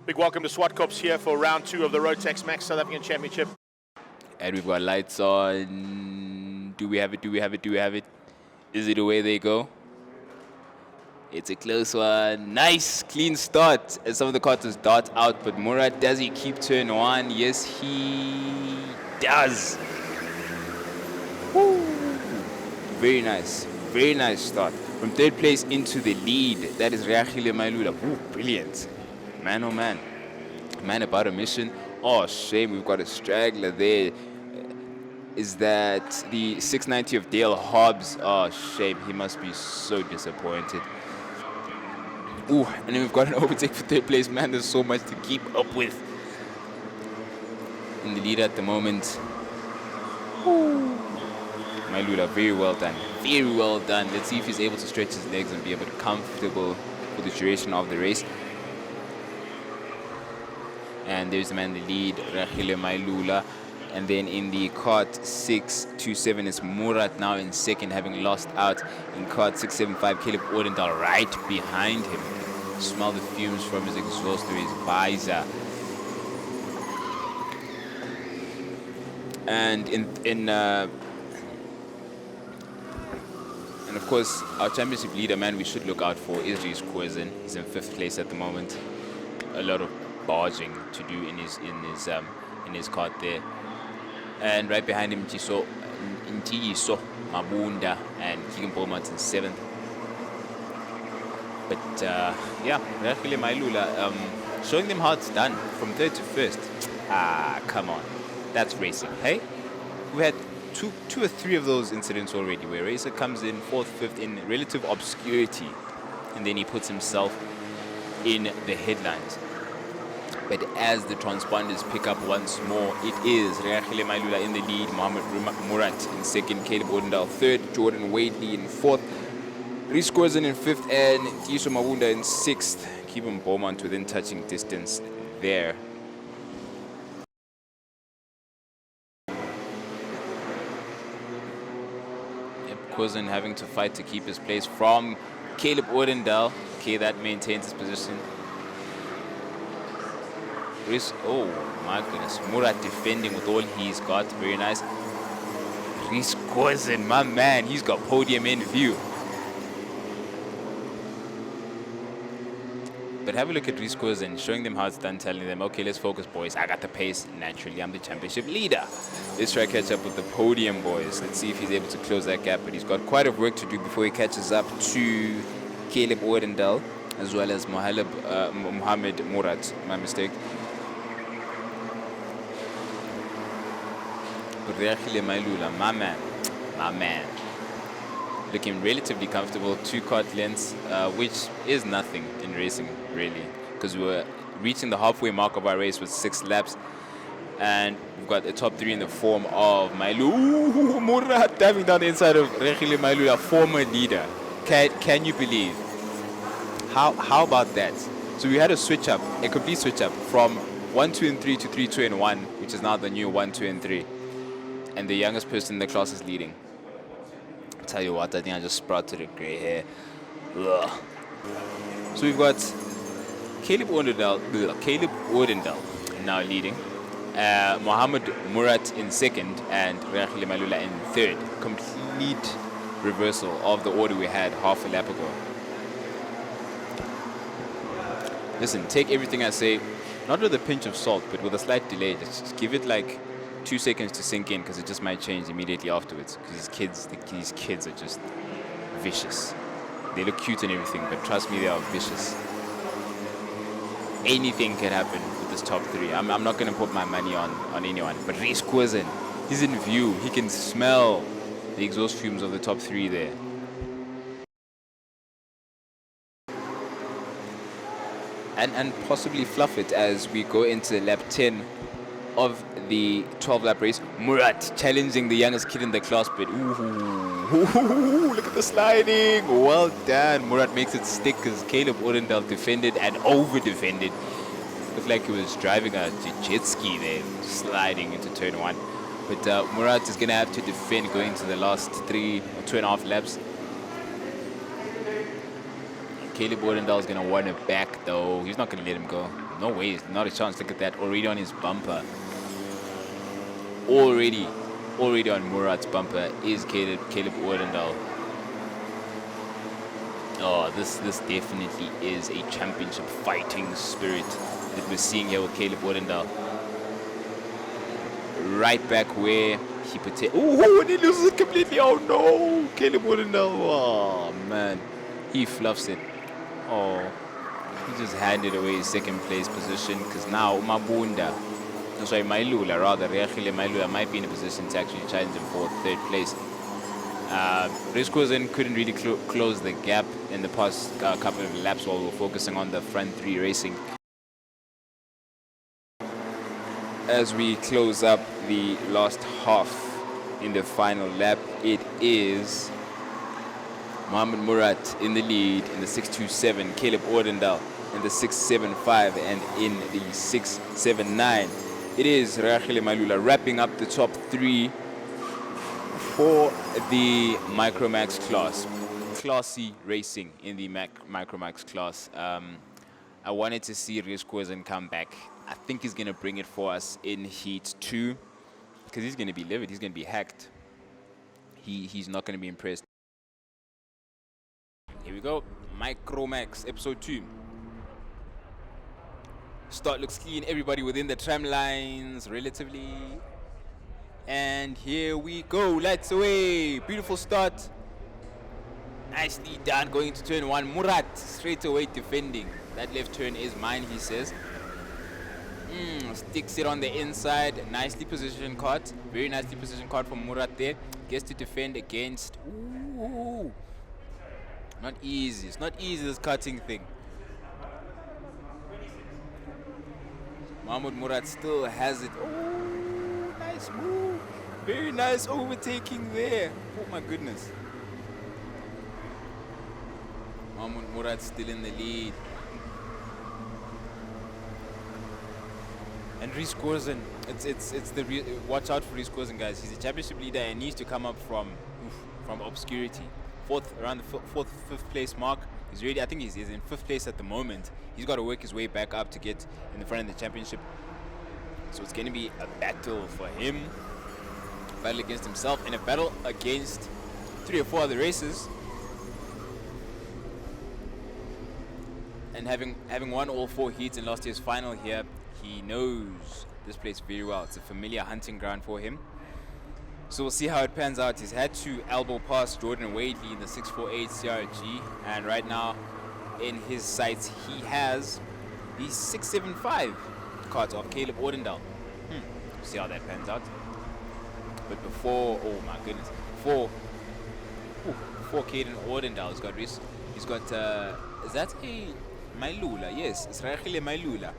Big welcome to Zwartkops here for round 2 of the Rotax Max South African Championship. And we've got lights on. Do we have it? Do we have it? Do we have it? Is it away they go? It's a close one. Nice, clean start as some of the carters dart out. But Murad, does he keep turn 1? Yes, he does. Woo. Very nice. Very nice start. From 3rd place into the lead. That is Reagile Mailula. Ooh, brilliant. Man, oh man. Man about a mission. Oh, shame we've got a straggler there. Is that the 690 of Dale Hobbs? Oh, shame. He must be so disappointed. Ooh, and then we've got an overtake for 3rd place. Man, there's so much to keep up with. In the lead at the moment. Ooh. Mailula, very well done. Very well done. Let's see if he's able to stretch his legs and be able to be comfortable for the duration of the race. And there's the man in the lead, Reagile Mailula. And then in the cart 627 is Murat now in 2nd, having lost out. In cart 675, Caleb Odendaal right behind him. Smell the fumes from his exhaust through his visor. And and of course, our championship leader, man, we should look out for is Raceway. He's in 5th place at the moment. A lot of barging to do in his cart there. And right behind him, Ntiyiso Mabunda and Keegan Beaumont in 7th. But yeah, Reagile Mailula showing them how it's done from 3rd to 1st. Ah, come on, that's racing, hey? We had two or three of those incidents already where racer comes in 4th, 5th in relative obscurity, and then he puts himself in the headlines. But as the transponders pick up once more, it is Reagile Mailula in the lead, Mohammed Murat in 2nd, Caleb Odendaal 3rd, Jordan Wadley in 4th, Raceway in 5th, and Ntiyiso Mabunda in 6th. Keegan Beaumont within touching distance there. Cousin having to fight to keep his place from Caleb Odendaal. Okay, that maintains his position. Oh my goodness, Murat defending with all he's got. Very nice. Raceway, my man, he's got podium in view. But have a look at Raceway, showing them how it's done, telling them, okay, let's focus, boys. I got the pace. Naturally, I'm the championship leader. Let's try to catch up with the podium, boys. Let's see if he's able to close that gap. But he's got quite a work to do before he catches up to Caleb Odendaal, as well as Mohammed Murat. My mistake. But Reagile Mailula, my man. Looking relatively comfortable, 2 cart lengths, which is nothing in racing, really, because we were reaching the halfway mark of our race with 6 laps, and we've got the top 3 in the form of Mailula. Murat diving down the inside of Reagile Mailula, former leader. Can you believe? How about that? So we had a switch up, a complete switch up from 1, 2, and 3 to 3, 2, and 1, which is now the new 1, 2, and 3, and the youngest person in the class is leading. Tell you what, I think I just sprouted a grey hair. Ugh. So we've got Caleb Odendaal now leading, Mohammed Murat in 2nd, and Reagile Mailula in 3rd. Complete reversal of the order we had half a lap ago. Listen, take everything I say, not with a pinch of salt, but with a slight delay. Just give it like 2 seconds to sink in, because it just might change immediately afterwards. Because these kids are just vicious. They look cute and everything, but trust me, they are vicious. Anything can happen with this top 3. I'm not going to put my money on anyone. But Raceway, he's in view. He can smell the exhaust fumes of the top 3 there. And possibly fluff it as we go into lap 10 of the 12-lap race. Murat challenging the youngest kid in the class, but ooh, look at the sliding. Well done. Murat makes it stick because Caleb Odendaal defended and over-defended. Looked like he was driving a jet ski there, sliding into turn 1. But Murat is going to have to defend going to the last 3 or 2.5 laps. Caleb Odendaal is going to want it back, though. He's not going to let him go. No way, not a chance. Look at that, already on his bumper. Already on Murat's bumper is Caleb Odendaal. Oh, this definitely is a championship fighting spirit that we're seeing here with Caleb Odendaal. Right back where he put it. Oh, and he loses it completely. Oh no, Caleb Odendaal. Oh man, he fluffs it. Oh, he just handed away his second place position because now Mailula might be in a position to actually challenge him for third place. Raceway couldn't really close the gap in the past couple of laps while we were focusing on the front three racing. As we close up the last half in the final lap, it is Mohamed Murat in the lead in the 627, Caleb Odendaal in the 675, and in the 679. It is Rachele Mailula wrapping up the top three for the Micromax class. Classy racing in the Micromax class. I wanted to see Raceway come back. I think he's going to bring it for us in Heat 2 because he's going to be livid. He's going to be hacked. He's not going to be impressed. Here we go. Micromax Episode 2. Start looks clean. Everybody within the tram lines relatively. And here we go. Lights away. Beautiful start. Nicely done. Going to turn 1. Murat straight away defending. That left turn is mine, he says. Sticks it on the inside. Nicely positioned cut. Very nicely positioned cut from Murat there. Gets to defend against. Ooh. Not easy. It's not easy, this cutting thing. Mahmoud Murat still has it. Oh, nice move. Very nice overtaking there. Oh my goodness. Mahmoud Murat still in the lead. And Raceway, watch out for Raceway, guys. He's a championship leader and needs to come up from obscurity. Around the fourth, fifth place mark. He's really, I think he's in fifth place at the moment. He's got to work his way back up to get in the front of the championship. So it's going to be a battle for him. Battle against himself and a battle against 3 or 4 other races. And having won all 4 heats in last year's final here, he knows this place very well. It's a familiar hunting ground for him. So we'll see how it pans out. He's had to elbow past Jordan Wadley in the 648 CRG, and right now in his sights he has the 675 cards of Caleb Odendaal. See how that pans out. But before, oh my goodness, before Caden Odendaal, he's got is that a Mailula? Yes, it's Rachele Mailula.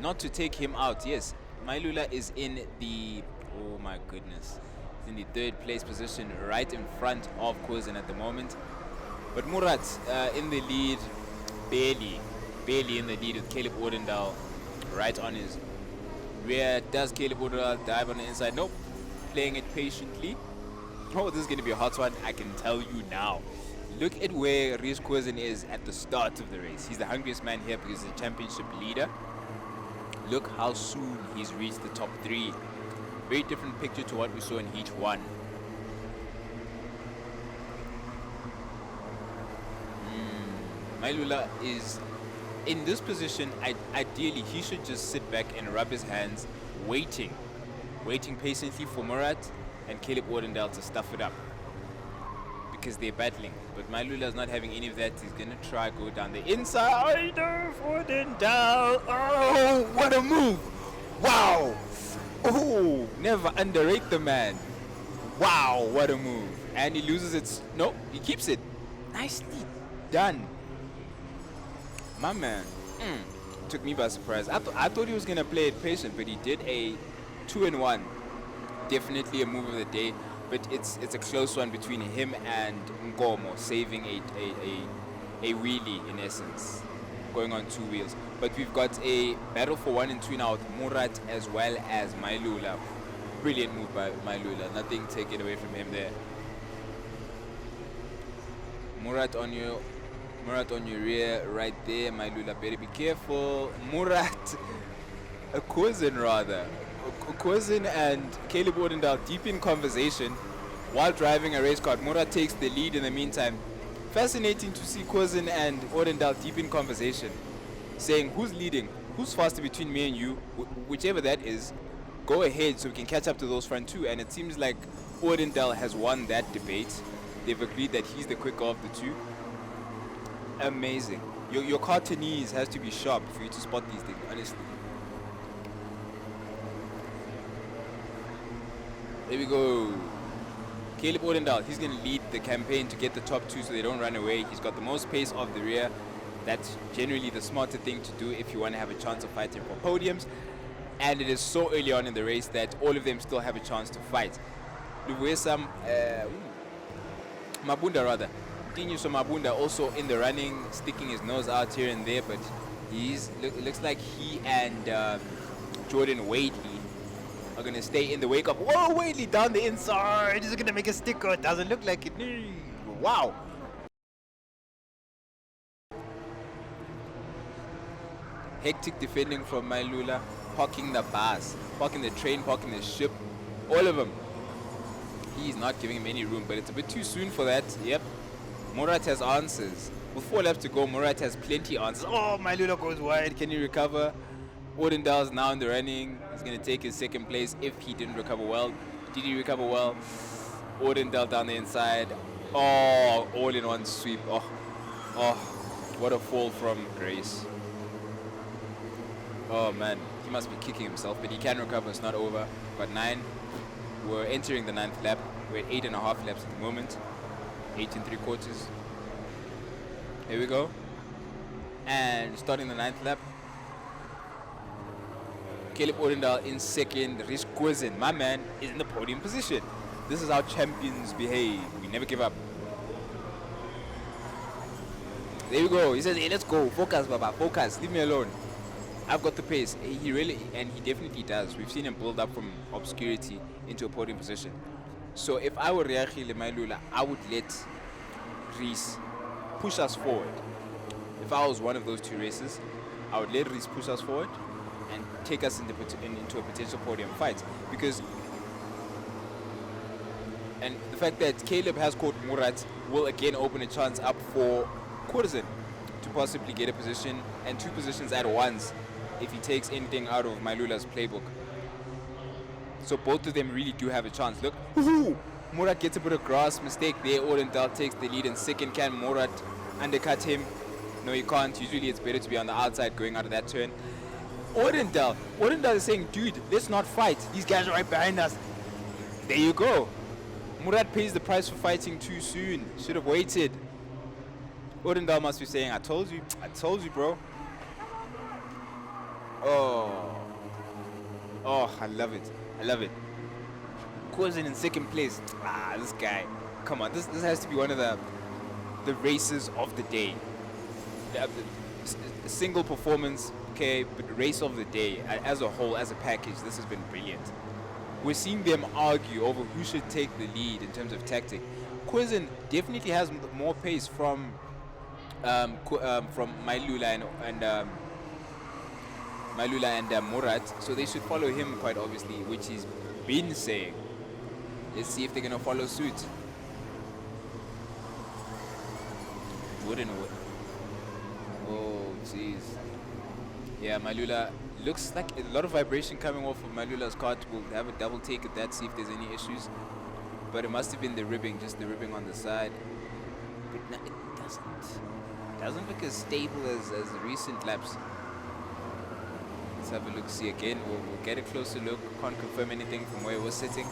Not to take him out, yes. Mailula is in the, oh my goodness, in the 3rd place position, right in front of Kozen at the moment. But Murat in the lead, barely in the lead with Caleb Odendaal right on his rear. Does Caleb Odendaal dive on the inside? Nope. Playing it patiently. Oh, this is going to be a hot one, I can tell you now. Look at where Raceway is at the start of the race. He's the hungriest man here because he's the championship leader. Look how soon he's reached the top 3. Very different picture to what we saw in Heat 1. Mailula is in this position. Ideally, he should just sit back and rub his hands, waiting patiently for Murat and Caleb Odendaal to stuff it up. Because they're battling. But Mailula is not having any of that. He's going to try go down the inside of Odendaal. Oh, what a move. Wow. Oh, never underrate the man. Wow, what a move. And he loses it. No, he keeps it. Nicely done. My man. Took me by surprise. I thought he was going to play it patient, but he did a 2-in-1. Definitely a move of the day. But it's a close one between him and Nkomo, saving a wheelie in essence, going on 2 wheels. But we've got a battle for 1 and 2 now with Murat as well as Mailula. Brilliant move by Mailula, nothing taken away from him there. Murat on your Murat on your rear right there. Mailula, better be careful. Murat, a cousin rather. A cousin and Caleb Odendaal deep in conversation while driving a race car. Murat takes the lead in the meantime. Fascinating to see cousin and Odendaal deep in conversation, saying who's leading, who's faster between me and you, whichever that is, go ahead so we can catch up to those front two. And it seems like Odendaal has won that debate. They've agreed that he's the quicker of the two. Amazing. Your cartoonese has to be sharp for you to spot these things, honestly. There we go. Caleb Odendaal, he's going to lead the campaign to get the top two so they don't run away. He's got the most pace off the rear. That's generally the smarter thing to do if you want to have a chance of fighting for podiums. And it is so early on in the race that all of them still have a chance to fight. Mabunda rather. Continues Mabunda also in the running, sticking his nose out here and there, but looks like he and Jordan Wadley are going to stay in the wake up. Whoa, Wadley down the inside. He's going to make a sticker. It doesn't look like it. Wow. Hectic defending from Mailula. Parking the bus, parking the train, parking the ship. All of them. He's not giving him any room, but it's a bit too soon for that. Yep. Murat has answers. With 4 laps to go, Murat has plenty answers. Oh, Mailula goes wide. Can he recover? Odendaal's now in the running. He's going to take his second place if he didn't recover well. Did he recover well? Odendaal down the inside. Oh, all in one sweep. Oh, what a fall from Grace. Oh, man. He must be kicking himself, but he can recover. It's not over. Got 9. We're entering the 9th lap. We're at 8.5 laps at the moment. 8 3/4. Here we go. And starting the 9th lap. Caleb Odendaal in second. Rhys Kozen, my man, is in the podium position. This is how champions behave. We never give up. There we go. He says, hey, let's go. Focus, Baba. Focus. Leave me alone. I've got the pace. He definitely does. We've seen him build up from obscurity into a podium position. So if I were Reachi Mailula, I would let Rhys push us forward. If I was one of those two races, I would let Rhys push us forward and take us into a potential podium fight. And the fact that Caleb has caught Murat will again open a chance up for Korzun to possibly get a position and 2 positions at once if he takes anything out of Mailula's playbook. So both of them really do have a chance. Look, Murat gets a bit of grass, mistake there. Odendaal takes the lead in second. Can Murat undercut him? No, he can't. Usually it's better to be on the outside going out of that turn. Odendaal is saying, dude, let's not fight. These guys are right behind us. There you go. Murat pays the price for fighting too soon. Should have waited. Odendaal must be saying, I told you, bro. Oh, I love it. Korzun in second place. This guy. Come on, this has to be one of the races of the day. A single performance, okay, but race of the day as a whole, as a package, this has been brilliant. We're seeing them argue over who should take the lead in terms of tactic. Korzun definitely has more pace from Mailula and Murat, so they should follow him quite obviously, which he's been saying. Let's see if they're gonna follow suit. Wouldn't. Oh, jeez. Yeah, Mailula looks like a lot of vibration coming off of Mailula's cart. We'll have a double take at that, see if there's any issues. But it must have been the ribbing, just the ribbing on the side. But no, it doesn't look as stable as the recent laps. Let's have a look, see again. We'll get a closer look. Can't confirm anything from where we're sitting.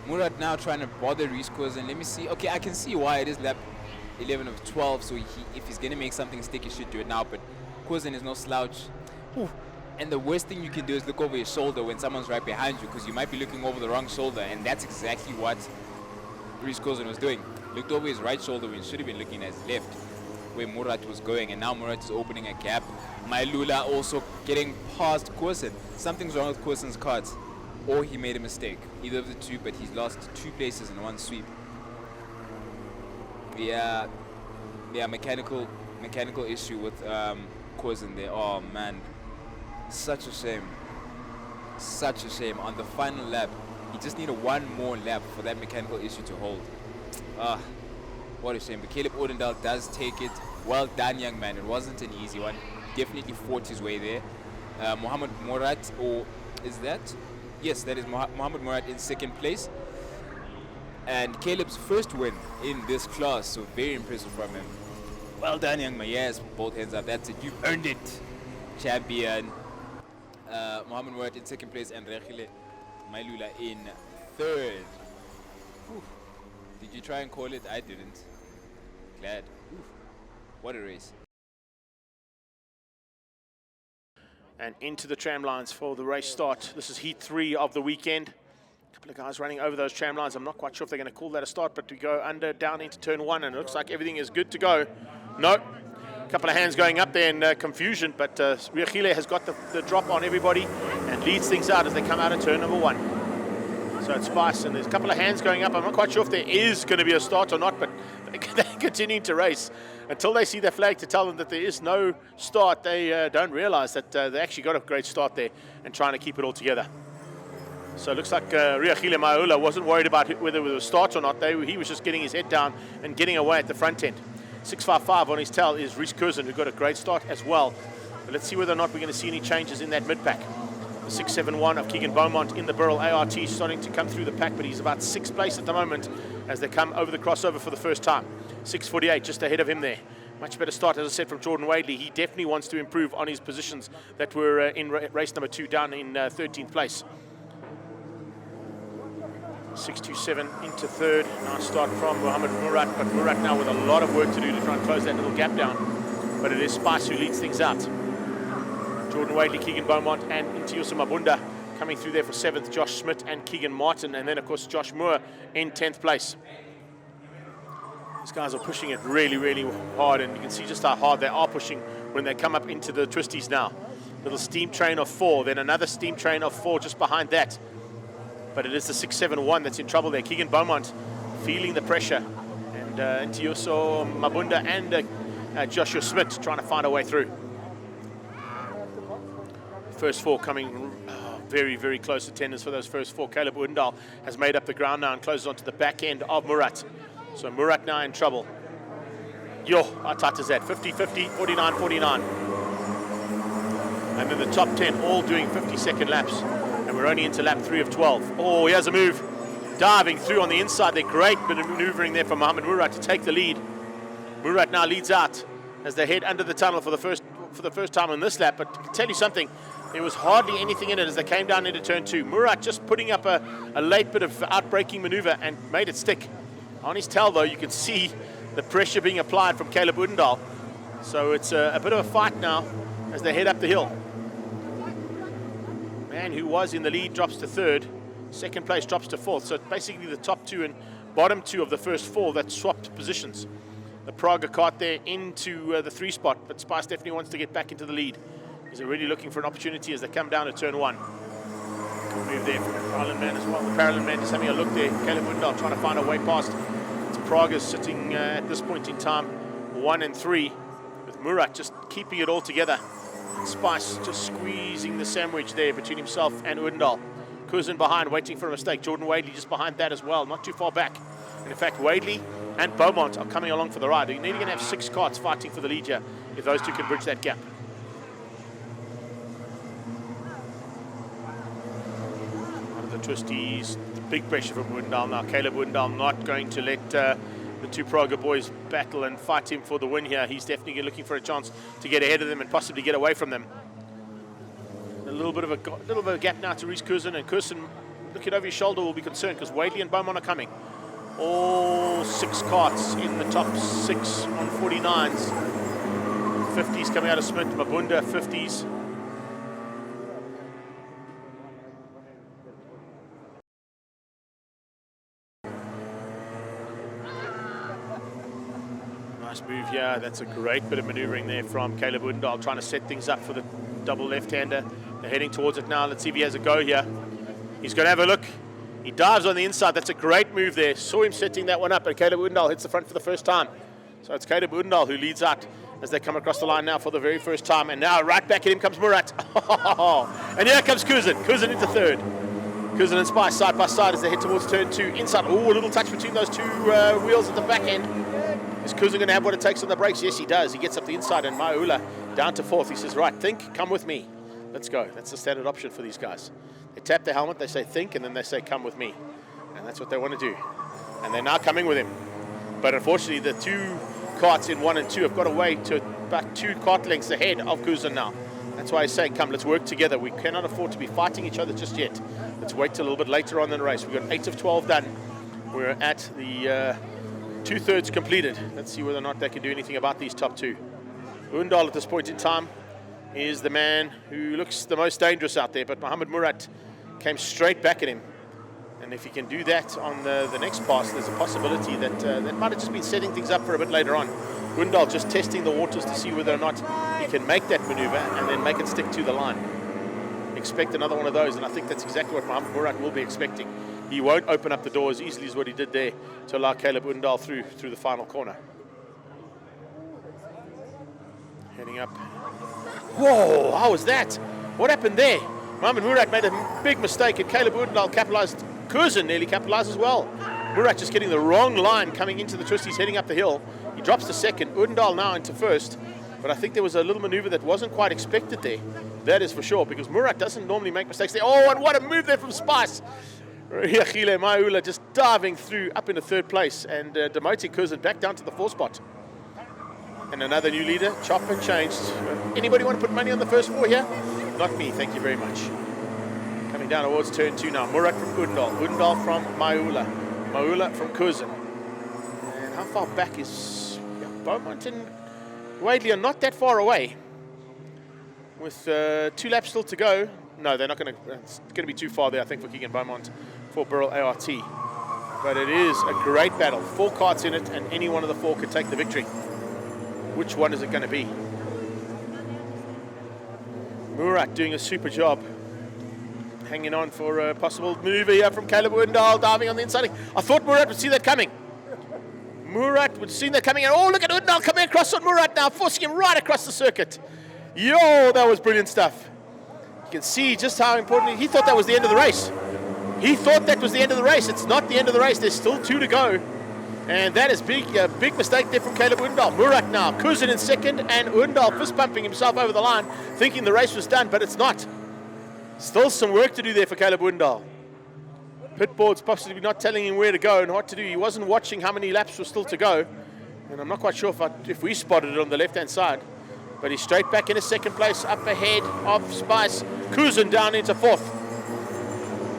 Murat now trying to bother Rhys Korzun. Let me see. Okay, I can see why it is lap 11 of 12. So if he's going to make something stick, he should do it now. But Korzun is no slouch. Ooh. And the worst thing you can do is look over your shoulder when someone's right behind you, because you might be looking over the wrong shoulder. And that's exactly what Rhys Korzun was doing. Looked over his right shoulder when he should have been looking at his left, where Murat was going. And now Murat is opening a gap. Mailula also getting past Korzun. Something's wrong with Korzun's cards, or he made a mistake. Either of the two, but he's lost 2 places in one sweep. Yeah, mechanical issue with Cousin there. Oh man, such a shame. Such a shame. On the final lap, he just needed one more lap for that mechanical issue to hold. What a shame. But Caleb Odendaal does take it. Well done, young man. It wasn't an easy one. Definitely fought his way there. Mohammed Murat, or is that? Yes, that is Mohammed Murat in second place. And Caleb's first win in this class, so very impressive from him. Well done, young man. Yes, both hands up. That's it. You've earned it, champion. Mohammed Murat in second place and Regile Mailula in third. Whew. Did you try and call it? I didn't. Glad. Whew. What a race. And into the tram lines for the race start. This is heat 3 of the weekend. A couple of guys running over those tram lines. I'm not quite sure if they're going to call that a start, but we go down into turn 1, and it looks like everything is good to go. No. A couple of hands going up there in confusion, but Riachile has got the drop on everybody and leads things out as they come out of turn number 1. So it's Spice, and there's a couple of hands going up. I'm not quite sure if there is going to be a start or not, but they're continuing to race. Until they see their flag to tell them that there is no start, they don't realize that they actually got a great start there and trying to keep it all together. So it looks like Riachile Maula wasn't worried about whether it was a start or not. He was just getting his head down and getting away at the front end. 655 on his tail is Rhys Curzon, who got a great start as well. But let's see whether or not we're going to see any changes in that mid-pack. The 671 of Keegan Beaumont in the Burrell ART starting to come through the pack, but he's about 6th place at the moment as they come over the crossover for the first time. 648 just ahead of him there. Much better start, as I said, from Jordan Wadley. He definitely wants to improve on his positions that were in race number 2 down in 13th place. 627 into 3rd. Nice start from Mohammed Murat, but Murat now with a lot of work to do to try and close that little gap down. But it is Spice who leads things out. Jordan Wadley, Keegan Beaumont, and Intiosa Mabunda coming through there for 7th. Josh Smith and Keegan Martin, and then of course Josh Moore in 10th place. These guys are pushing it really, really hard, and you can see just how hard they are pushing when they come up into the twisties now. Little steam train of 4, then another steam train of 4 just behind that. But it is the 671 that's in trouble there. Keegan Beaumont feeling the pressure, and Intioso Mabunda and Joshua Smith trying to find a way through. First 4 coming very, very close attendance for those first 4. Caleb Odendaal has made up the ground now and closes onto the back end of Murat. So Murat now in trouble. Yo, how tight is that? 50-50, 49-49. And then the top 10 all doing 50-second laps. And we're only into lap 3 of 12. Oh, here's a move. Diving through on the inside. They're great bit of maneuvering there from Mohammed Murat to take the lead. Murat now leads out as they head under the tunnel for the first time on this lap. But I can tell you something, there was hardly anything in it as they came down into turn 2. Murat just putting up a late bit of outbraking maneuver and made it stick. On his tail, though, you can see the pressure being applied from Caleb Odendaal. So it's a bit of a fight now as they head up the hill. Man who was in the lead drops to 3rd. 2nd place drops to 4th. So basically the top 2 and bottom 2 of the first 4 that swapped positions. The Praga cart there into the 3 spot, but Spice definitely wants to get back into the lead. He's already looking for an opportunity as they come down to turn 1. Good move there from the Parallel Man as well. The Parallel Man just having a look there. Caleb Odendaal trying to find a way past. Praga sitting at this point in time 1 and 3, with Murat just keeping it all together. Spice just squeezing the sandwich there between himself and Odendaal. Curzon behind, waiting for a mistake. Jordan Wadley just behind that as well, not too far back. And in fact, Wadley and Beaumont are coming along for the ride. You're nearly going to have 6 carts fighting for the lead here if those 2 can bridge that gap. Out of the twisties, the big pressure from Odendaal now. Caleb Odendaal not going to let the 2 Praga boys battle and fight him for the win here. He's definitely looking for a chance to get ahead of them and possibly get away from them. A little bit of a gap now to Rhys Curzon, and Curzon looking over his shoulder will be concerned because Wadley and Beaumont are coming. All 6 carts in the top 6 on 49s. 50s coming out of Smith, Mabunda 50s. Nice move here. That's a great bit of maneuvering there from Caleb Odendaal, trying to set things up for the double left-hander. They're heading towards it now. Let's see if he has a go here. He's going to have a look. He dives on the inside. That's a great move there. Saw him setting that one up, and Caleb Oudendal hits the front for the first time. So it's Caleb Oudendal who leads out as they come across the line now for the very first time. And now right back at him comes Murat. And here comes Kuzin. Kuzin into third. Kuzin and Spice side by side as they head towards turn 2. Inside. Oh, a little touch between those two wheels at the back end. Is Kuzin going to have what it takes on the brakes? Yes, he does. He gets up the inside, and Maula down to 4th. He says, right, think, come with me. Let's go. That's the standard option for these guys. They tap their helmet, they say think, and then they say come with me. And that's what they want to do. And they're now coming with him. But unfortunately, the 2 karts in 1 and 2 have got away to about 2 kart lengths ahead of Kuzin now. That's why I say, come, let's work together. We cannot afford to be fighting each other just yet. Let's wait till a little bit later on in the race. We've got 8 of 12 done. We're at the 2/3 completed. Let's see whether or not they can do anything about these top 2. Oudendal at this point in time is the man who looks the most dangerous out there, but Mohamed Murat came straight back at him. And if he can do that on the next pass, there's a possibility that that might have just been setting things up for a bit later on. Oudendal just testing the waters to see whether or not he can make that maneuver and then make it stick to the line. Expect another one of those, and I think that's exactly what Mohamed Murat will be expecting. He won't open up the door as easily as what he did there to allow Caleb Oudendal through the final corner. Heading up. Whoa, how was that? What happened there? Mohamed Murat made a big mistake, and Caleb Oudendal capitalized. Kuzin nearly capitalized as well. Murat just getting the wrong line coming into the twisties, heading up the hill. He drops to 2nd. Oudendal now into 1st. But I think there was a little maneuver that wasn't quite expected there. That is for sure, because Murat doesn't normally make mistakes there. Oh, and what a move there from Spice. Riachile Maula just diving through up into 3rd place and demoting Kuzin back down to the 4th spot. And another new leader, chop and changed. Anybody want to put money on the first 4 here? Not me, thank you very much. Coming down towards turn 2 now. Murat from Oudendal. Oudendal from Maula. Maula from Kuzin. And how far back is Beaumont and Wadley are not that far away. With 2 laps still to go. No, they're not going to. It's going to be too far there, I think, for Keegan Beaumont for Burrell ART. But it is a great battle. 4 karts in it, and any one of the 4 could take the victory. Which one is it going to be? Murat doing a super job. Hanging on for a possible maneuver here from Caleb Oudendal, diving on the inside. I thought Murat would see that coming. Murat would see that coming. And oh, look at Oudendal coming across on Murat now, forcing him right across the circuit. Yo, that was brilliant stuff. You can see just how important he thought that was the end of the race. He thought that was the end of the race. It's not the end of the race. There's still 2 to go. And that is a big mistake there from Caleb Oudendal. Murat now, Kuzin in 2nd, and Oudendal fist pumping himself over the line, thinking the race was done, but it's not. Still some work to do there for Caleb Oudendal. Pit board's possibly not telling him where to go and what to do. He wasn't watching how many laps were still to go. And I'm not quite sure if we spotted it on the left-hand side. But he's straight back into 2nd place, up ahead of Spice. Kuzin down into 4th.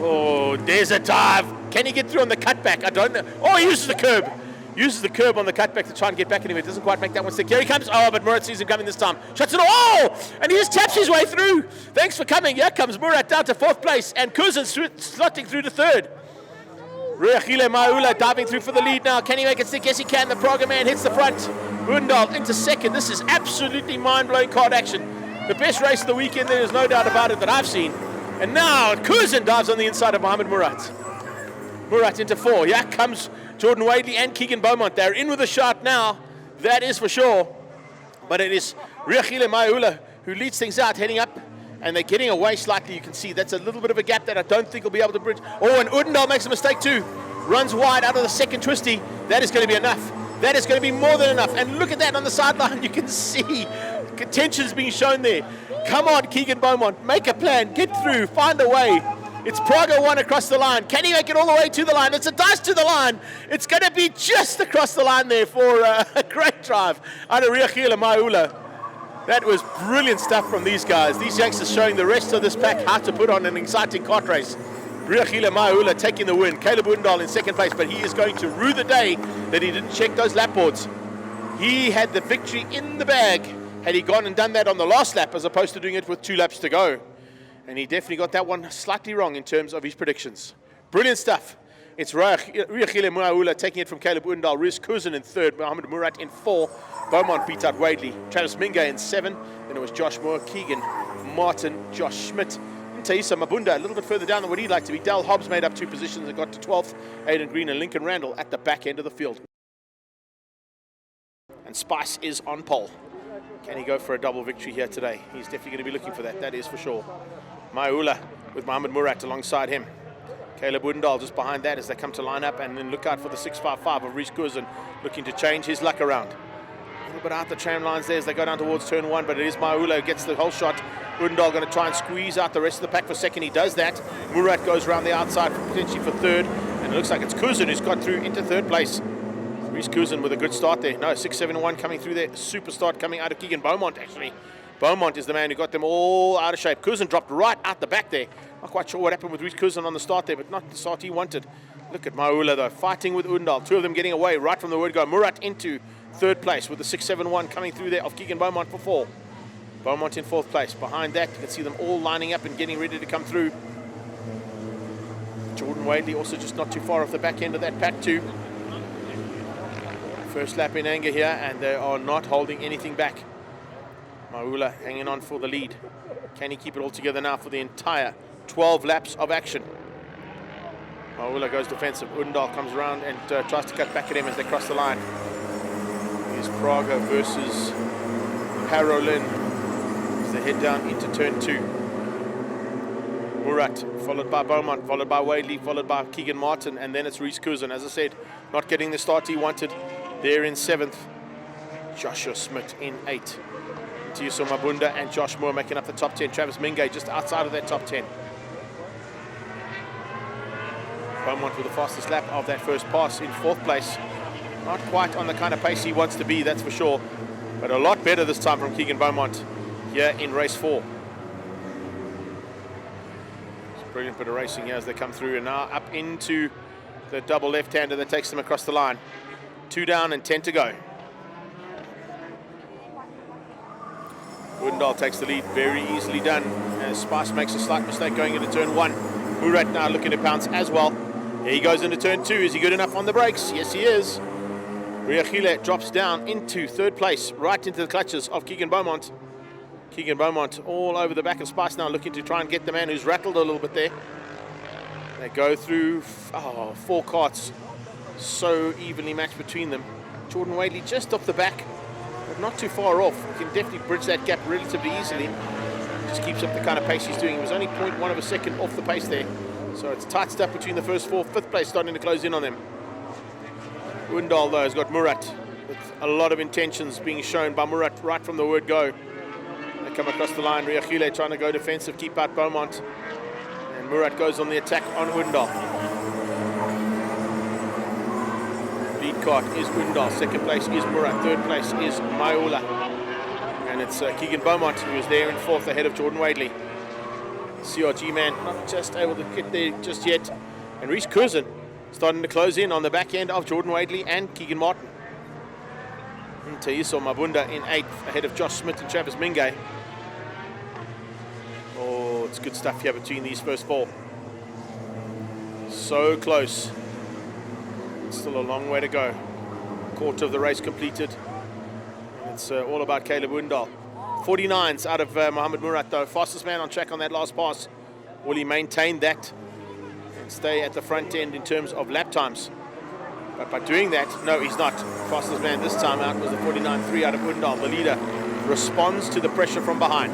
Oh, there's a dive. Can he get through on the cutback? I don't know. Oh, he uses the curb. Uses the curb on the cutback to try and get back at him. It doesn't quite make that one stick. Here he comes. Oh, but Murat sees him coming this time. Shuts it off. Oh! And he just taps his way through. Thanks for coming. Here comes Murat down to 4th place. And Kuzin slotting through to 3rd. Riachile Maula diving through for the lead now. Can he make it stick? Yes, he can. The Praga man hits the front. Oudendal into 2nd. This is absolutely mind-blowing kart action. The best race of the weekend, there is no doubt about it, that I've seen. And now Kuzin dives on the inside of Mohamed Murat. Murat into 4. Here comes Jordan Wadley and Keegan Beaumont. They're in with a shot now. That is for sure. But it is Riachile Maula who leads things out, heading up. And they're getting away slightly. You can see that's a little bit of a gap that I don't think will be able to bridge. Oh, and Oudendal makes a mistake too. Runs wide out of the 2nd twisty. That is going to be enough. That is going to be more than enough. And look at that on the sideline. You can see tensions being shown there. Come on, Keegan Beaumont. Make a plan. Get through. Find a way. It's Praga 1 across the line. Can he make it all the way to the line? It's a dice to the line. It's going to be just across the line there for a great drive out of Riachile Maula. That was brilliant stuff from these guys. These youngsters showing the rest of this pack how to put on an exciting kart race. Riachile Maula taking the win. Caleb Oudendal in 2nd place, but he is going to rue the day that he didn't check those lap boards. He had the victory in the bag had he gone and done that on the last lap as opposed to doing it with 2 laps to go. And he definitely got that one slightly wrong in terms of his predictions. Brilliant stuff. It's Riachile Maula taking it from Caleb Oudendal. Riz Kuzin in 3rd, Mohamed Murat in 4. Beaumont beat out Wadley. Travis Minga in 7. Then it was Josh Moore, Keegan, Martin, Josh Schmidt in Taisa Mabunda a little bit further down than what he'd like to be. Dal Hobbs made up 2 positions and got to 12th. Aidan Green and Lincoln Randall at the back end of the field. And Spice is on pole. Can he go for a double victory here today? He's definitely going to be looking for that is for sure. Maula with Mohamed Murat alongside him. Caleb Woodendal just behind that as they come to line up, and then look out for the 655 of Reece Curzon looking to change his luck around. A little bit out the tram lines there as they go down towards turn 1, but it is Maula who gets the whole shot. Woodendal going to try and squeeze out the rest of the pack for second. He does that. Murat goes around the outside potentially for third, and it looks like it's Curzon who's got through into third place. Reece Curzon with a good start there. No, 671 coming through there. Super start coming out of Keegan Beaumont actually. Beaumont is the man who got them all out of shape. Curzon dropped right out the back there. Not quite sure what happened with Reece Curzon on the start there, but not the start he wanted. Look at Maula though, fighting with Woodendal. 2 of them getting away right from the word go. Murat into third place with the 671 coming through there of Keegan Beaumont for 4. Beaumont in 4th place. Behind that, you can see them all lining up and getting ready to come through. Jordan Wadley also just not too far off the back end of that pack too. First lap in anger here, and they are not holding anything back. Maula hanging on for the lead. Can he keep it all together now for the entire 12 laps of action? Maula goes defensive. Woodendal comes around and tries to cut back at him as they cross the line. Here's Praga versus Parolin as they head down into turn 2. Murat, followed by Beaumont, followed by Wadley, followed by Keegan Martin, and then it's Reece Curzon. As I said, not getting the start he wanted. There in 7th. Joshua Smith in 8th. Tiuso Mabunda and Josh Moore making up the top 10. Travis Mingay just outside of that top 10. Beaumont with the fastest lap of that first pass in 4th place. Not quite on the kind of pace he wants to be, that's for sure. But a lot better this time from Keegan Beaumont here in race 4. It's a brilliant bit of racing here as they come through, and now up into the double left-hander that takes them across the line. 2 down and 10 to go. Woodendal takes the lead, very easily done, as Spice makes a slight mistake going into turn 1. Murat now looking to pounce as well. Here he goes into turn 2. Is he good enough on the brakes? Yes, he is. Riachile drops down into 3rd place, right into the clutches of Keegan Beaumont. Keegan Beaumont all over the back of Spice now, looking to try and get the man who's rattled a little bit there. They go through 4 carts, so evenly matched between them. Jordan Wadley just off the back, but not too far off. He can definitely bridge that gap relatively easily. Just keeps up the kind of pace he's doing. He was only 0.1 of a second off the pace there. So it's tight stuff between the first 4. 5th place starting to close in on them. Woodendal though has got Murat with a lot of intentions being shown by Murat right from the word go. They come across the line. Riachile trying to go defensive, keep out Beaumont. And Murat goes on the attack on Woodendal. Lead cart is Woodendal. 2nd place is Murat. 3rd place is Maula. And it's Keegan Beaumont who is there in 4th ahead of Jordan Wadley. CRG man not just able to get there just yet. And Reece Curzon starting to close in on the back end of Jordan Wadley and Keegan Martin. And Taiso Mabunda in 8th ahead of Josh Smith and Travis Mingay. Oh, it's good stuff here between these first 4. So close. Still a long way to go. Quarter of the race completed. It's all about Caleb Woodendal. 49s out of Mohamed Murat though. Fastest man on track on that last pass. Will he maintain that and stay at the front end in terms of lap times? But by doing that, no, he's not. Fastest man this time out was the 49.3 out of Woodendal. The leader responds to the pressure from behind.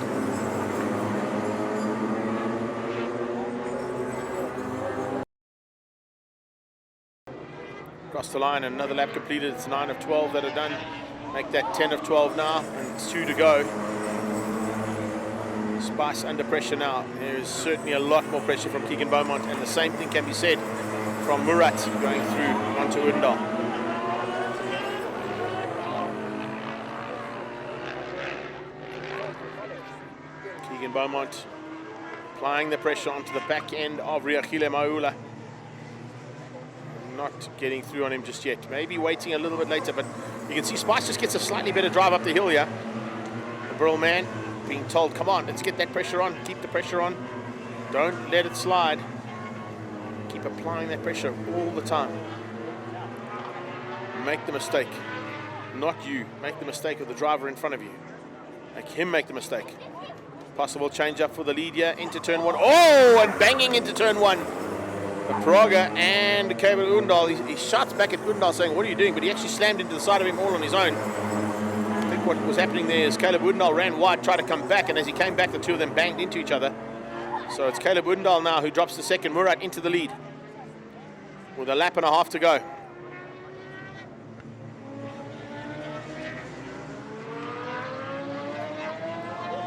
Across the line, another lap completed. It's 9 of 12 that are done. Make that 10 of 12 now, and 2 to go. Spice under pressure now. There is certainly a lot more pressure from Keegan Beaumont, and the same thing can be said from Murat going through onto Woodendal. Keegan Beaumont applying the pressure onto the back end of Riachile Maula. Not getting through on him just yet. Maybe waiting a little bit later, but you can see Spice just gets a slightly better drive up the hill here. The Brill man being told, come on, let's get that pressure on, keep the pressure on. Don't let it slide. Keep applying that pressure all the time. Make the mistake. Not you. Make the mistake of the driver in front of you. Make him make the mistake. Possible change up for the lead here into turn 1. Oh, and banging into turn 1. Praga and Caleb Undal. He shouts back at Undal saying, what are you doing? But he actually slammed into the side of him all on his own. I think what was happening there is Caleb Undal ran wide, tried to come back, and as he came back, the two of them banged into each other. So it's Caleb Undal now who drops the second. Murat into the lead with a lap and a half to go.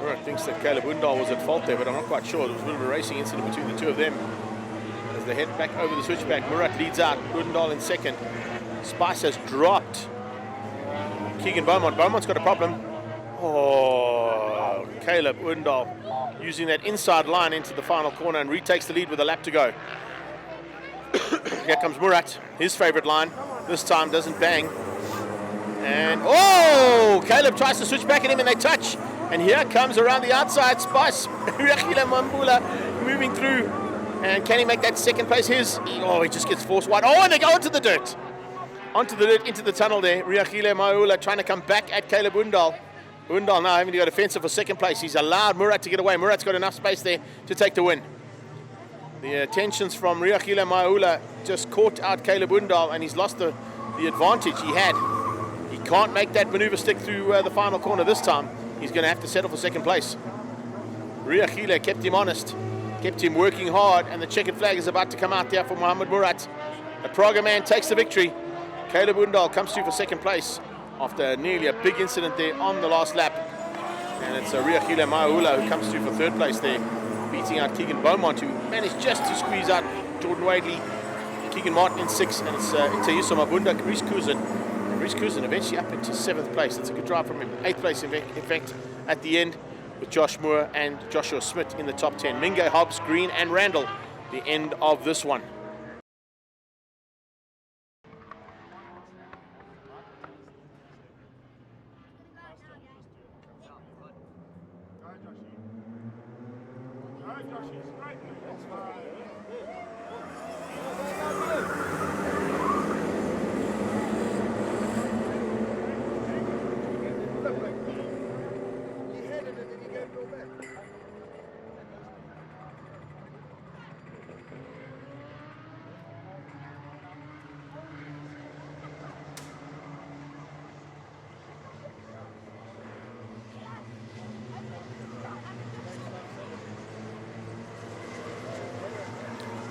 Murat thinks that Caleb Undal was at fault there, but I'm not quite sure. There was a bit of a racing incident between the two of them. As they head back over the switchback, Murat leads out, Undal in second. Spice has dropped Keegan Beaumont. Beaumont's got a problem. Oh, Caleb Undal using that inside line into the final corner and retakes the lead with a lap to go. Here comes Murat, his favorite line. This time doesn't bang. And oh, Caleb tries to switch back at him and they touch. And here comes around the outside Spice. Riakile Mambula moving through. And can he make that second place his? Oh, he just gets forced wide. Oh, and they go onto the dirt. Onto the dirt, into the tunnel there. Riakile Mambula trying to come back at Caleb Undal. Undal now having to go defensive for second place. He's allowed Murat to get away. Murat's got enough space there to take the win. The attentions from Riakile Mambula just caught out Caleb Undal, and he's lost the advantage he had. He can't make that maneuver stick through the final corner this time. He's going to have to settle for second place. Riakile kept him honest, kept him working hard, and the checkered flag is about to come out there for Mohammed Murat. The Praga man takes the victory. Caleb Undal comes through for second place after nearly a big incident there on the last lap. And it's Riakile Mambula who comes through for third place there, beating out Keegan Beaumont, who managed just to squeeze out Jordan Wadley. Keegan Martin in 6th, and it's Intayuso Mabunda, Reese Cousin. Reese Cousin eventually up into 7th place. That's a good drive from him. 8th place, in fact, at the end, with Josh Moore and Joshua Smith in the top 10. Minge, Hobbs, Green, and Randall, the end of this one.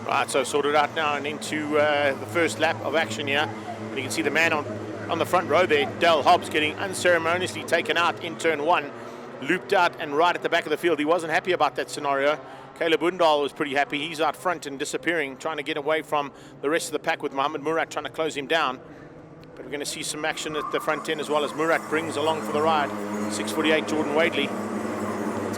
Right, so sorted out now and into the first lap of action here. And you can see the man on the front row there, Dale Hobbs, getting unceremoniously taken out in turn 1, looped out and right at the back of the field. He wasn't happy about that scenario. Caleb Undal was pretty happy. He's out front and disappearing, trying to get away from the rest of the pack with Mohammed Murat trying to close him down. But we're going to see some action at the front end as well as Murat brings along for the ride 648 Jordan Wadley.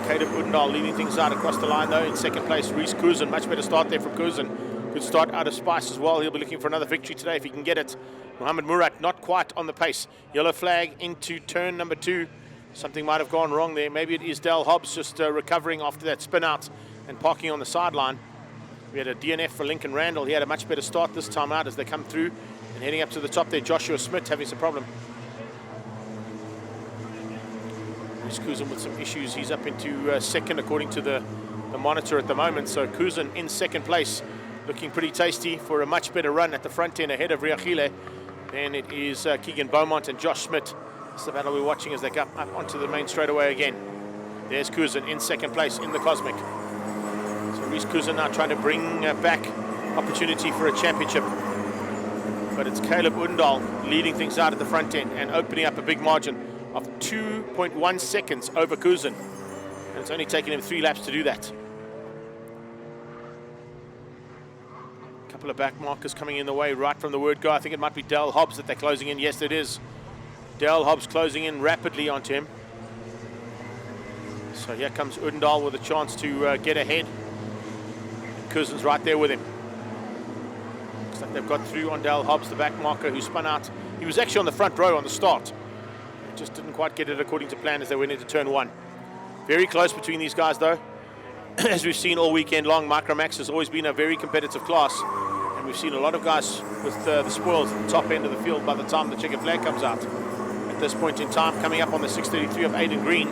Caleb Undal leading things out across the line though. In second place, Reese Cousin. Much better start there from Cousin. Good start out of Spice as well. He'll be looking for another victory today if he can get it. Mohammed Murat not quite on the pace. Yellow flag into turn number 2. Something might have gone wrong there. Maybe it is Dale Hobbs just recovering after that spin out and parking on the sideline. We had a DNF for Lincoln Randall. He had a much better start this time out as they come through. And heading up to the top there, Joshua Smith having some problem. Cousin with some issues. He's up into second according to the monitor at the moment. So Cousin in second place, looking pretty tasty for a much better run at the front end ahead of Riakile. Then it is Keegan Beaumont and Josh Smith. It's the battle we're watching as they go up onto the main straightaway again. There's Cousin in second place in the Cosmic. So Reese Cousin now trying to bring back opportunity for a championship. But it's Caleb Undal leading things out at the front end and opening up a big margin of 2.1 seconds over Cousin. And it's only taken him 3 laps to do that. A couple of back markers coming in the way right from the word go. I think it might be Dale Hobbs that they're closing in. Yes, it is. Dale Hobbs closing in rapidly onto him. So here comes Undal with a chance to get ahead. And Cousin's right there with him. Looks like they've got through on Dale Hobbs, the back marker who spun out. He was actually on the front row on the start. Just didn't quite get it according to plan as they went into turn 1. Very close between these guys though. As we've seen all weekend long, Micromax has always been a very competitive class. And we've seen a lot of guys with the spoils at the top end of the field by the time the checkered flag comes out. At this point in time, coming up on the 633 of Aiden Green.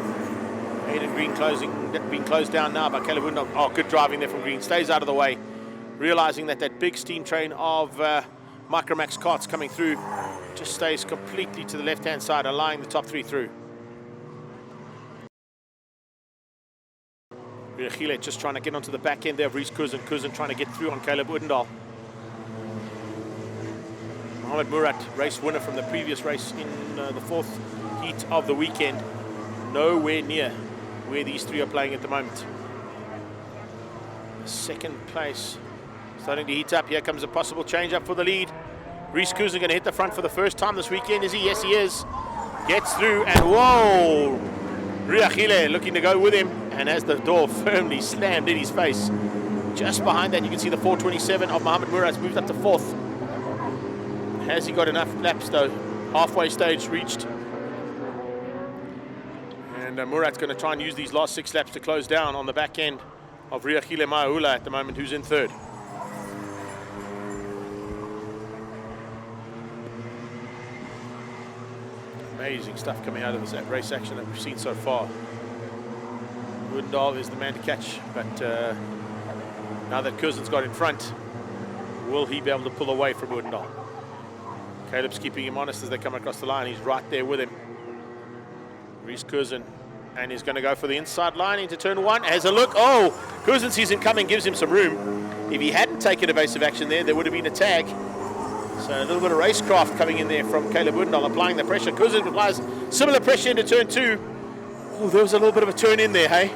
Aiden Green being closed down now by Caleb Woodall. Oh, good driving there from Green. Stays out of the way, realizing that that big steam train of Micromax carts coming through just stays completely to the left-hand side, allowing the top three through. Riachile just trying to get onto the back end there of Reese Kuzen. Kuzen trying to get through on Caleb Woodall. Mohamed Murat, race winner from the previous race in the fourth heat of the weekend. Nowhere near where these three are playing at the moment. Second place starting to heat up. Here comes a possible change up for the lead. Reese Kuzen going to hit the front for the first time this weekend, is he? Yes, he is. Gets through, and whoa! Riachile looking to go with him, and has the door firmly slammed in his face. Just behind that, you can see the 427 of Mohamed Murat's moved up to fourth. Has he got enough laps though? Halfway stage reached. And Murat's going to try and use these last 6 laps to close down on the back end of Riachile Maula at the moment, who's in third. Amazing stuff coming out of this race action that we've seen so far. Woodall is the man to catch, but now that Kuzen's got in front, will he be able to pull away from Woodall? Caleb's keeping him honest as they come across the line. He's right there with him. Reese Kuzen, and he's going to go for the inside line into turn 1. Has a look. Oh, Kuzen sees him coming, gives him some room. If he hadn't taken evasive action there would have been a tag. So a little bit of racecraft coming in there from Caleb Woodall, applying the pressure. Kuzen applies similar pressure into turn 2. Oh, there was a little bit of a turn in there, hey?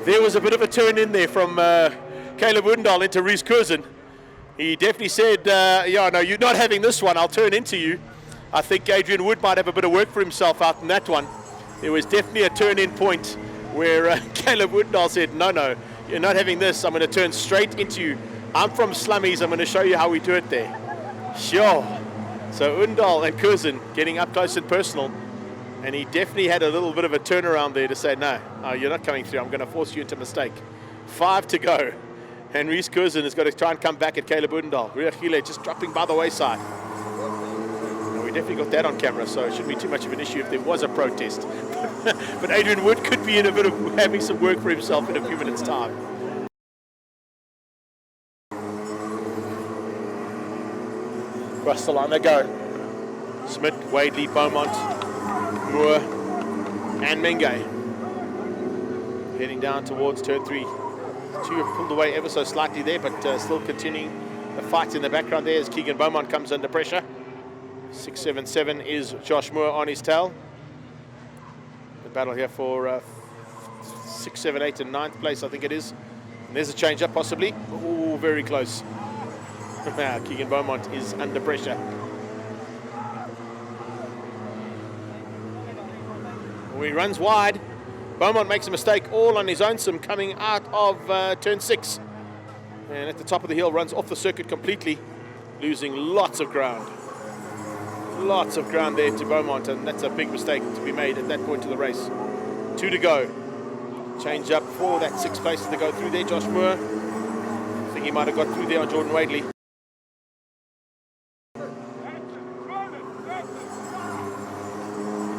There was a bit of a turn in there from Caleb Woodall into Reese Kuzen. He definitely said, yeah, no, you're not having this one. I'll turn into you. I think Adrian Wood might have a bit of work for himself out in that one. There was definitely a turn-in point where Caleb Woodall said, no, you're not having this. I'm going to turn straight into you. I'm from Slummies. I'm going to show you how we do it there. Sure. So Woodall and Kuzen getting up close and personal. And he definitely had a little bit of a turnaround there to say, no, you're not coming through. I'm going to force you into mistake. 5 to go. And Reese Kuzen has got to try and come back at Caleb Woodall. Riachile just dropping by the wayside. And we definitely got that on camera, so it shouldn't be too much of an issue if there was a protest. But Adrian Wood could be in a bit of having some work for himself in a few minutes' time. Across the line they go. Smith, Wadley, Beaumont, Moore, and Menge. Heading down towards turn 3. 2 have pulled away ever so slightly there, but still continuing the fight in the background there as Keegan Beaumont comes under pressure. 677 is Josh Moore on his tail. The battle here for 6, 7, 8 and 9th place, I think it is. And there's a change up possibly. Oh, very close. Keegan Beaumont is under pressure. Oh, he runs wide. Beaumont makes a mistake all on his own, some coming out of turn 6. And at the top of the hill runs off the circuit completely, losing lots of ground. Lots of ground there to Beaumont, and that's a big mistake to be made at that point of the race. 2 to go. Change up for that 6 places to go through there. Josh Moore, I think he might have got through there on Jordan Wadley.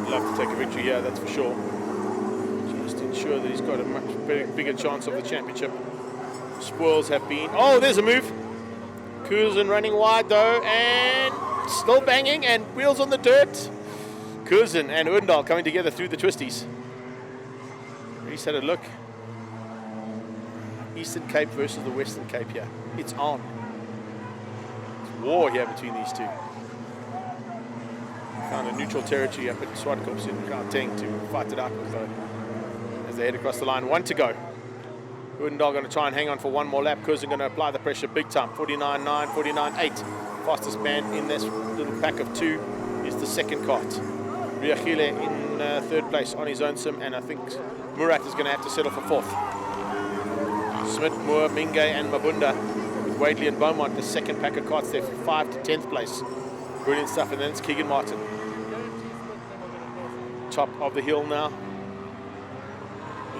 Love to take a victory here, that's for sure. Just ensure that he's got a much bigger chance of the championship. Spoils have been. Oh, there's a move. Kuzen running wide though, and still banging, and wheels on the dirt. Kuzen and Woodall coming together through the twisties. Reese had a look. Eastern Cape versus the Western Cape here. It's on. It's war here between these two. Found a neutral territory up at Zwartkops in Gauteng to fight it out with as they head across the line. 1 to go. Woodall going to try and hang on for one more lap. Kuzen going to apply the pressure big time. 49.9, 49.8. Fastest man in this little pack of 2 is the second cart. Riachile in 3rd place on his own sim, and I think Murat is going to have to settle for 4th. Smith, Moore, Minge and Mabunda with Wadley and Beaumont, the second pack of carts there for 5 to 10th place. Brilliant stuff, and then it's Keegan Martin. Top of the hill now.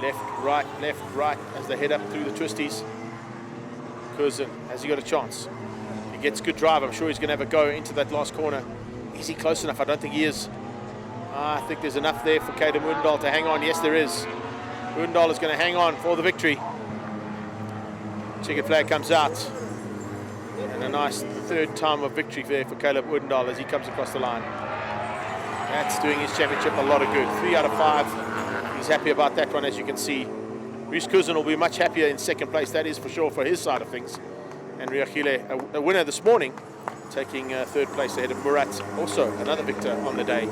Left, right, as they head up through the twisties. Kuzen, has he got a chance? He gets good drive. I'm sure he's going to have a go into that last corner. Is he close enough? I don't think he is. I think there's enough there for Caden Woodall to hang on. Yes, there is. Odendaal is going to hang on for the victory. Checkered flag comes out. And a nice third time of victory there for Caleb Odendaal as he comes across the line. That's doing his championship a lot of good. 3 out of 5. He's happy about that one, as you can see. Rhys Cousin will be much happier in second place, that is for sure, for his side of things. And Riachile, a winner this morning, taking third place ahead of Murat, also another victor on the day.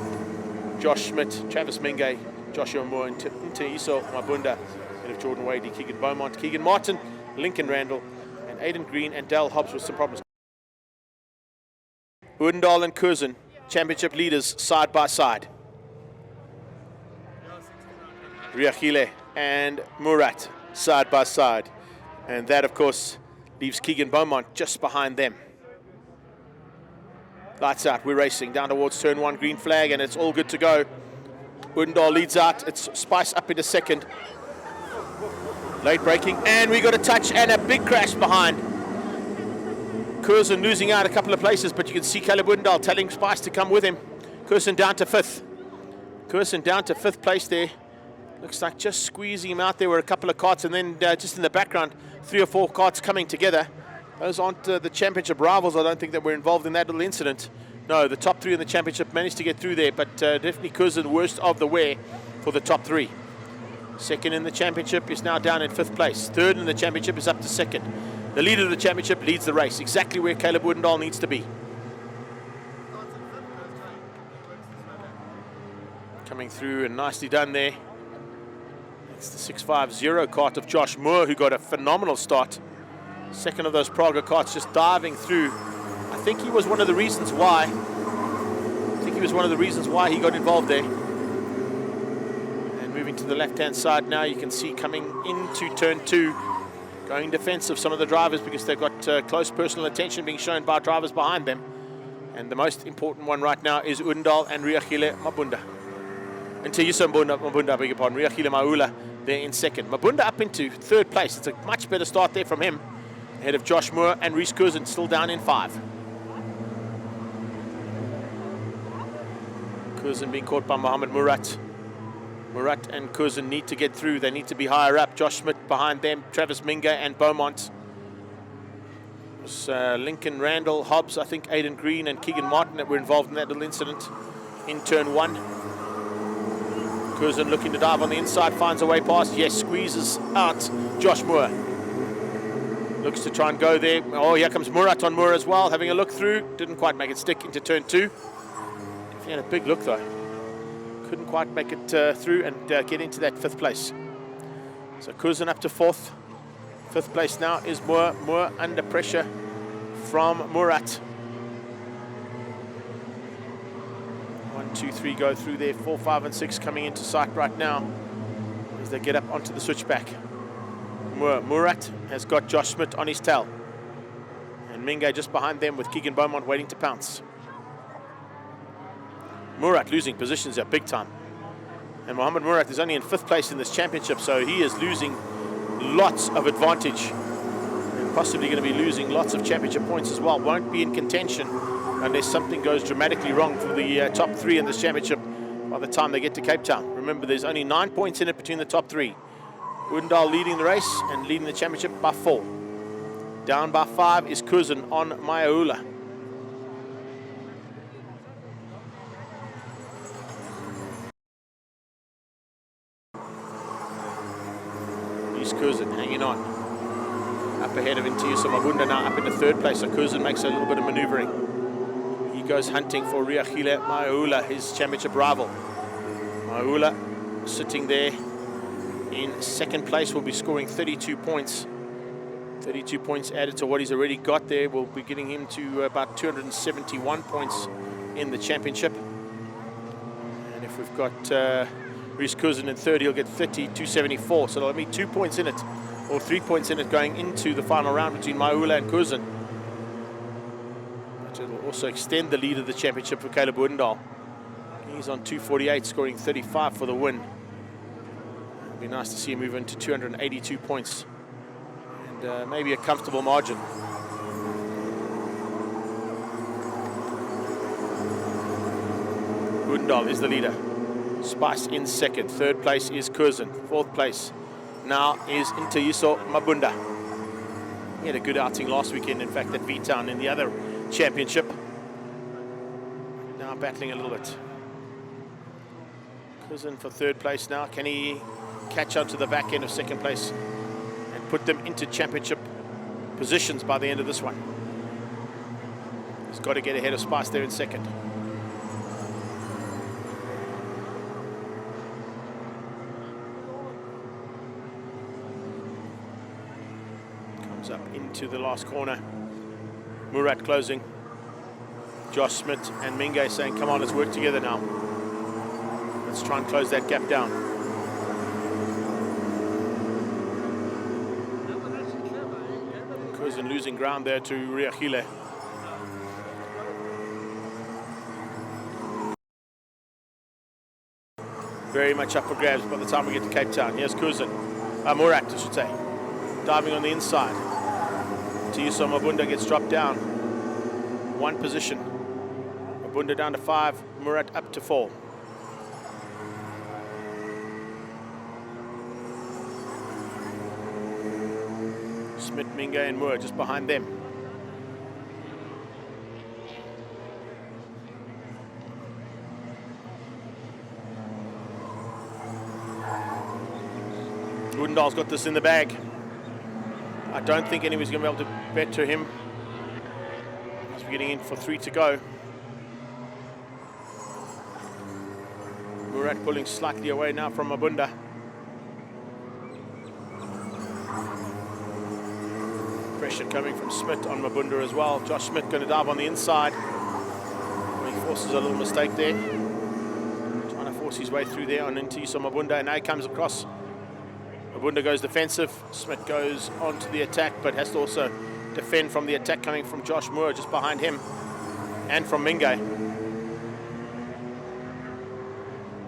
Josh Schmidt, Travis Mingay, Joshua Moore, and Iso Mabunda, ahead of Jordan Wadey, Keegan Beaumont, Keegan Martin, Lincoln Randall, and Aidan Green and Dal Hobbs with some problems. Odendaal and Curzon, championship leaders side by side. Riachile and Murat side by side. And that, of course, leaves Keegan Beaumont just behind them. Lights out, we're racing down towards turn 1, green flag, and it's all good to go. Odendaal leads out, it's Spice up into second. Late braking, and we got a touch and a big crash behind. Curzon losing out a couple of places, but you can see Caleb Odendaal telling Spice to come with him. Curzon down to 5th. Curzon down to 5th place there. Looks like just squeezing him out. There were a couple of carts, and then just in the background, 3 or 4 carts coming together. Those aren't the championship rivals. I don't think that were involved in that little incident. No, the top 3 in the championship managed to get through there, but definitely Curzon worst of the wear for the top 3. Second in the championship is now down in 5th place. Third in the championship is up to 2nd. The leader of the championship leads the race, exactly where Caleb Odendaal needs to be. Coming through and nicely done there. It's the 650 cart of Josh Moore, who got a phenomenal start. Second of those Praga carts just diving through. I think he was one of the reasons why. He got involved there. And moving to the left-hand side now, you can see coming into turn 2, going defensive some of the drivers because they've got close personal attention being shown by drivers behind them. And the most important one right now is Odendaal and Riachile Mabunda. Until Mabunda, I beg your pardon, Riachile Maula there in second. Mabunda up into 3rd place. It's a much better start there from him. Ahead of Josh Moore and Rhys Curzon still down in 5. Curzon being caught by Mohammed Murat. Murat and Curzon need to get through. They need to be higher up. Josh Schmidt behind them, Travis Minga and Beaumont. It was Lincoln Randall, Hobbs, I think Aidan Green and Keegan Martin that were involved in that little incident in turn 1. Curzon looking to dive on the inside, finds a way past. Yes, squeezes out Josh Moore. Looks to try and go there. Oh, here comes Murat on Moore as well, having a look through. Didn't quite make it stick into turn 2. Definitely had a big look though. Couldn't quite make it through and get into that 5th place. So Curzon up to 4th. 5th place now is Moore. Moore under pressure from Murat. 1, 2, 3 go through there. 4, 5, and 6 coming into sight right now as they get up onto the switchback. Murat has got Josh Schmidt on his tail. And Minga just behind them with Keegan Beaumont waiting to pounce. Murat losing positions here big time. And Mohammed Murat is only in 5th place in this championship, so he is losing lots of advantage. And possibly going to be losing lots of championship points as well. Won't be in contention unless something goes dramatically wrong for the top 3 in this championship by the time they get to Cape Town. Remember, there's only 9 points in it between the top 3. Odendaal leading the race and leading the championship by 4. Down by 5 is Curzon on Mayaula. Rhys Curzon hanging on. Up ahead of Intiusa Mabunda now up into 3rd place. So Curzon makes a little bit of maneuvering. He goes hunting for Riachile Mayaula, his championship rival. Mayaula sitting there in 2nd place, will be scoring 32 points. 32 points added to what he's already got there will be getting him to about 271 points in the championship. And if we've got Rhys Curzon in 3rd, he'll get 30, 274. So there'll be 2 points in it, or 3 points in it going into the final round between Mayaula and Curzon. But it'll also extend the lead of the championship for Caleb Odendaal. He's on 248, scoring 35 for the win. It'd be nice to see him move into 282 points and maybe a comfortable margin. Odendaal is the leader. Spice in second. Third place is Curzon. Fourth place now is Ntayiso Mabunda. He had a good outing last weekend, in fact, at V-Town in the other championship. Now battling a little bit. Curzon for third place now. Can he catch up to the back end of second place and put them into championship positions by the end of this one? He's got to get ahead of Spice there in second. Comes up into the last corner. Murat closing. Josh Smith and Minge saying, come on, let's work together now. Let's try and close that gap down. Curzon losing ground there to Riachile. Very much up for grabs by the time we get to Cape Town. Here's Curzon, Murat, I should say, diving on the inside. Ntayiso Mabunda gets dropped down. One position. Mabunda down to 5, Murat up to 4. Smith, Minge and Moore just behind them. Woodendal's got this in the bag. I don't think anyone's going to be able to bet to him. As we're getting in for 3 to go. Murat pulling slightly away now from Mabunda. Pressure coming from Smith on Mabunda as well. Josh Smith going to dive on the inside. He forces a little mistake there. Trying to force his way through there on Ntayiso Mabunda, and now he comes across. Mabunda goes defensive. Smith goes onto the attack, but has to also defend from the attack coming from Josh Moore just behind him, and from Minge.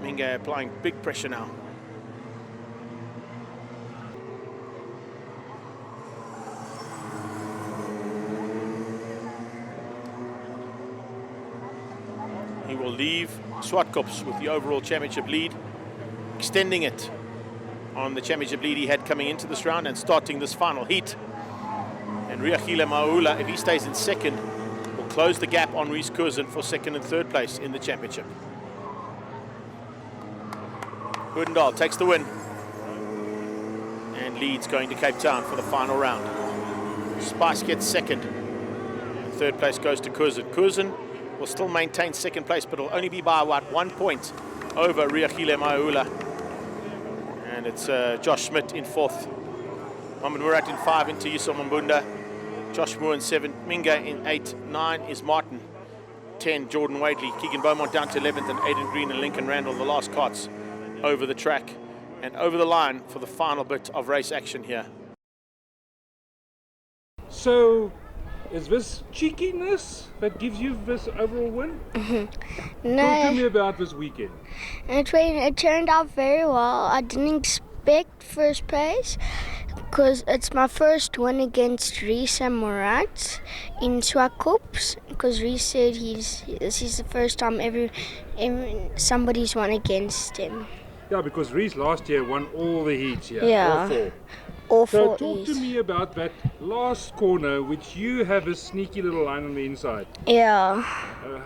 Minge applying big pressure now. He will leave Zwartkops with the overall championship lead, extending it on the championship lead he had coming into this round and starting this final heat. And Riachile Maula, if he stays in second, will close the gap on Rhys Curzon for second and third place in the championship. Woodendal takes the win and leads going to Cape Town for the final round. Spice gets second. And third place goes to Curzon. Curzon will still maintain second place, but will only be by about 1 point over Riachile Maula. And it's Josh Smith in fourth. Mohamed Murat in 5, Ntayiso Mabunda. Josh Moore in 7, Minge in 8, 9 is Martin. 10, Jordan Wadley. Keegan Beaumont down to 11th, and Aidan Green and Lincoln Randall, the last carts over the track and over the line for the final bit of race action here. So, is this cheekiness that gives you this overall win? No. Talk to me about this weekend. It turned out very well. I didn't expect first place because it's my first win against Rhys and Murat in Zwartkops, because Rhys said this is the first time ever somebody's won against him. Yeah, because Rhys last year won all the heats here. Yeah. All 4. All So 4 talk to me about that last corner, which you have a sneaky little line on the inside. Yeah.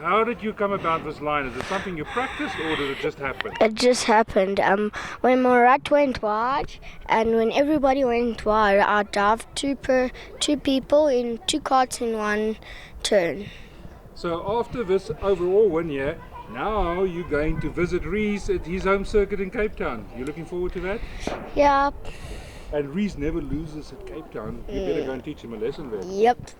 How did you come about this line? Is it something you practiced, or did it just happen? It just happened. When Murat went wide and when everybody went wide, I dived two people in 2 carts in 1 turn. So after this overall win here, now you're going to visit Rhys at his home circuit in Cape Town. You looking forward to that? Yeah. And Rhys never loses at Cape Town. You better go and teach him a lesson there. Yep.